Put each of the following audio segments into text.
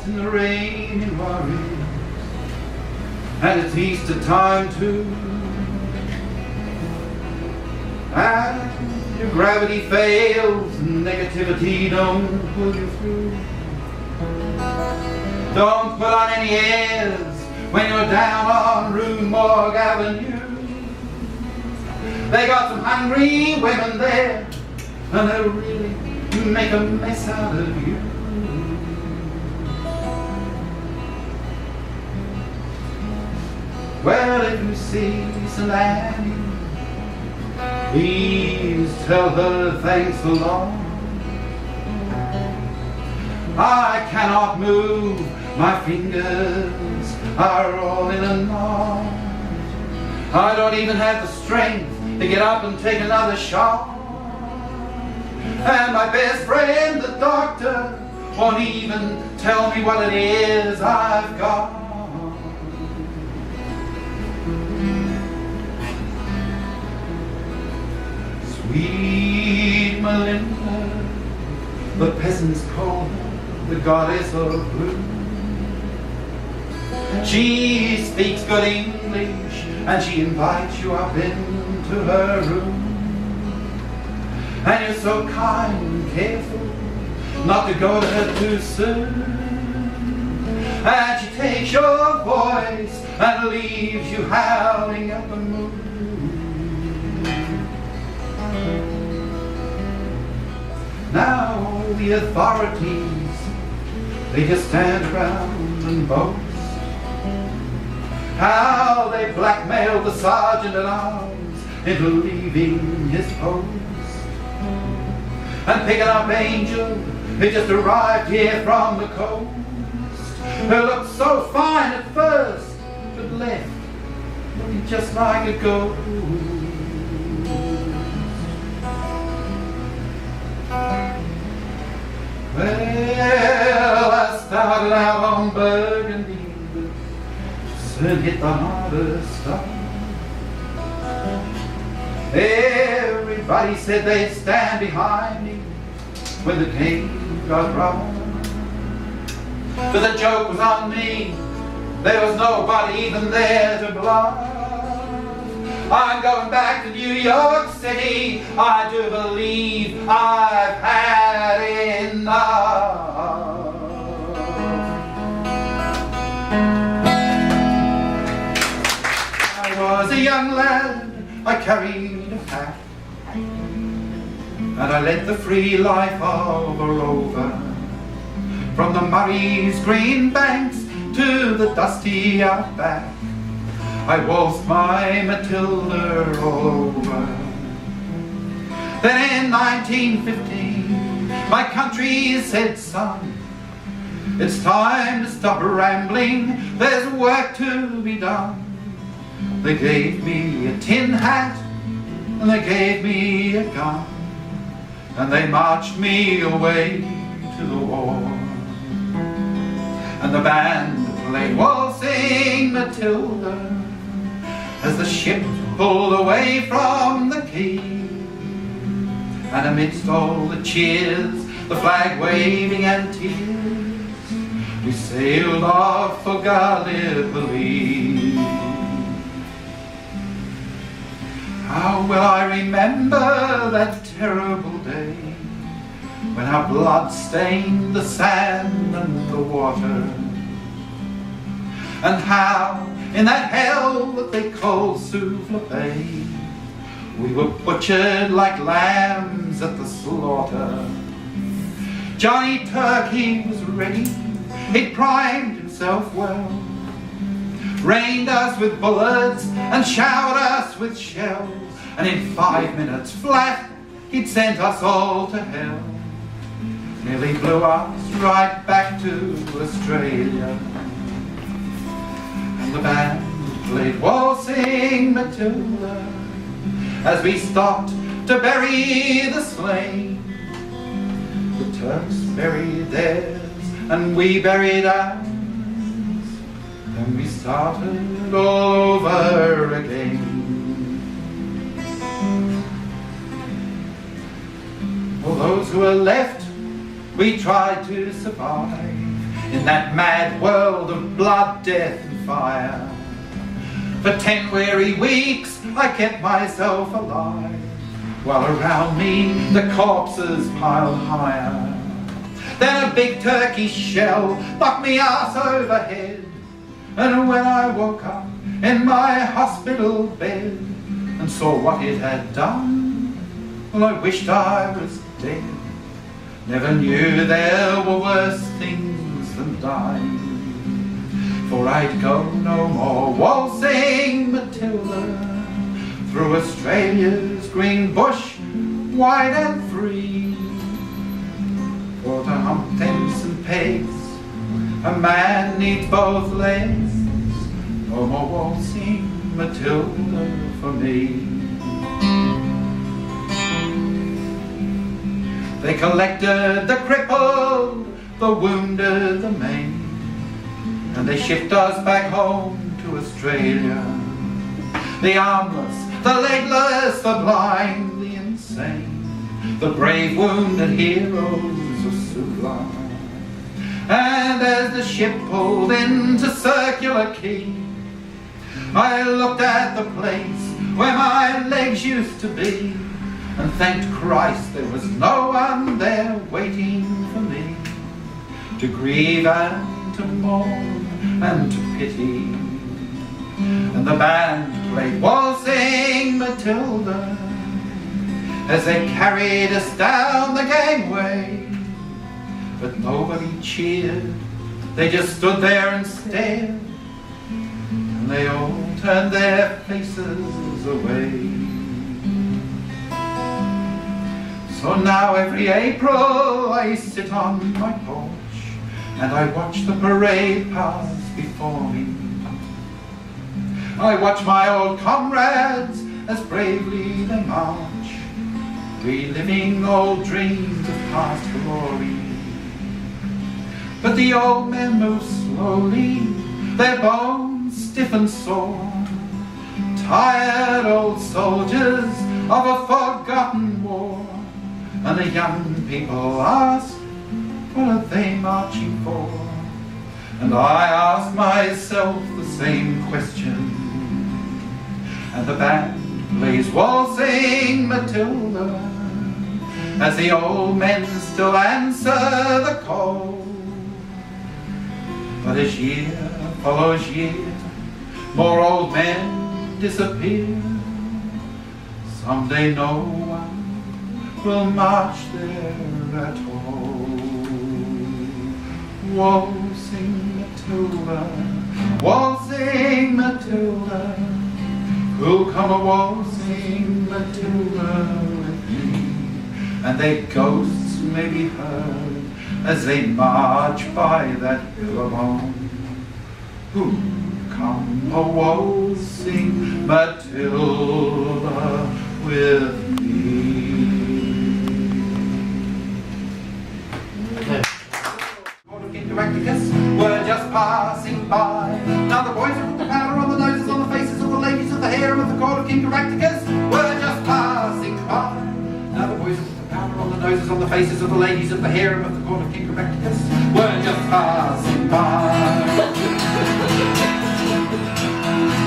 lost in the rain in worries, and it's Easter time too. And your gravity fails and negativity don't pull you through. Don't put on any airs when you're down on Rue Morgue Avenue. They got some hungry women there, and they'll really make a mess out of you. Well, if you see St. Annie, please tell her thanks a lot. I cannot move, my fingers are all in a knot. I don't even have the strength to get up and take another shot. And my best friend, the doctor, won't even tell me what it is I've got. Sweet Melinda, the peasants call her the goddess of blue. She speaks good English and she invites you up into her room. And you're so kind and careful not to go to her too soon. And she takes your voice and leaves you howling at the moon. Now the authorities, they just stand around and boast how they blackmailed the sergeant at arms into leaving his post. And picking up Angel, who just arrived here from the coast, who looked so fine at first, but left looking just like a ghost. Well, I started out on Burgundy, but soon hit the harder stuff. Everybody said they'd stand behind me when the game got rough. But the joke was on me, there was nobody even there to bluff. I'm going back to New York City, I do believe I've had enough. I was a young lad, I carried a pack, and I led the free life of a rover, from the Murray's green banks to the dusty outback. I waltzed my Matilda all over. Then in 1915, my country said, son, it's time to stop rambling, there's work to be done. They gave me a tin hat, and they gave me a gun, and they marched me away to the war. And the band played Waltzing Matilda as the ship pulled away from the quay. And amidst all the cheers, the flag waving and tears, we sailed off for Gallipoli. How will I remember that terrible day when our blood stained the sand and the water, and how in that hell that they call Souffle, we were butchered like lambs at the slaughter. Johnny Turkey was ready, he'd primed himself well, rained us with bullets and showered us with shells, and in 5 minutes flat he'd sent us all to hell. Nearly blew us right back to Australia. And the band played Waltzing Matilda as we stopped to bury the slain. The Turks buried theirs and we buried ours, and we started all over again. For those who were left, we tried to survive in that mad world of blood, death and fire. For 10 weary weeks I kept myself alive, while around me the corpses piled higher. Then a big turkey shell knocked me arse overhead, and when I woke up in my hospital bed and saw what it had done, well, I wished I was dead. Never knew there were worse things than dying. For I'd go no more waltzing Matilda through Australia's green bush, wide and free. For to hump tents and pegs, a man needs both legs. No more waltzing Matilda for me. They collected the crippled, the wounded, the maimed, and they shipped us back home to Australia. The armless, the legless, the blind, the insane, the brave wounded heroes of Sula. And as the ship pulled into Circular Quay, I looked at the place where my legs used to be, and thanked Christ there was no one there waiting for me to grieve and to mourn and to pity. And the band played Waltzing Matilda as they carried us down the gangway. But nobody cheered, they just stood there and stared, and they all turned their faces away. So now every April I sit on my porch and I watch the parade pass before me. I watch my old comrades as bravely they march, reliving old dreams of past glory. But the old men move slowly, their bones stiff and sore, tired old soldiers of a forgotten war. And the young people ask, what are they marching for? And I ask myself the same question. And the band plays Waltzing Matilda as the old men still answer the call. But as year follows year, more old men disappear. Someday no one will march there at all. Waltzing Matilda, waltzing Matilda, who'll come a waltzing Matilda with me? And their ghosts may be heard as they march by that billabong. Who'll come a waltzing Matilda with me? Court of King Caractacus were just passing by. Now the boys who put the powder on the noses on the faces of the ladies of the harem of the Court of King Caractacus were just passing by. Now the boys who put the powder on the noses on the faces of the ladies of the harem of the Court of King Caractacus were just passing by.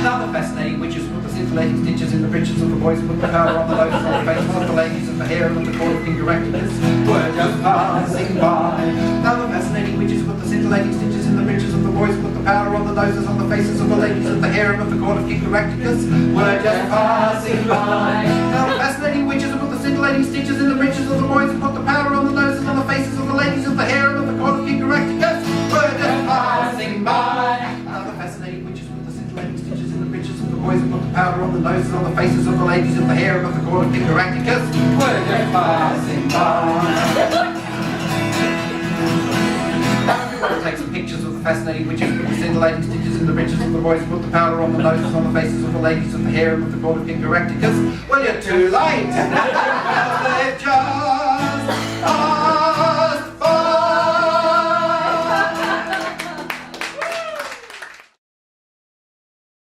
Now the fascinating witches put the scintillating stitches in the breeches of the boys who put the powder on the noses on the faces of the ladies of the harem of the Court of King Caractacus were just passing by. Now the fascinating witches put the scintillating stitches in the breeches of the boys who put the powder on the noses on the faces of the ladies of the harem of the Court of King Caractacus were just passing by. Now the fascinating witches put the scintillating stitches in the breeches of the boys who put the powder on the noses on the faces of the ladies of the harem of the Court of King Caractacus were just passing by. Now the fascinating witches put the scintillating stitches in the breeches of the boys who put the powder on the noses on the faces of the ladies of the harem of the Court of King Caractacus were just passing by. Take some pictures of the fascinating witches with the scintillating stitches in the breeches of the boys who put the powder on the noses on the faces of the ladies of the harem of the Court of King Caractacus. Well, you're too late. They've just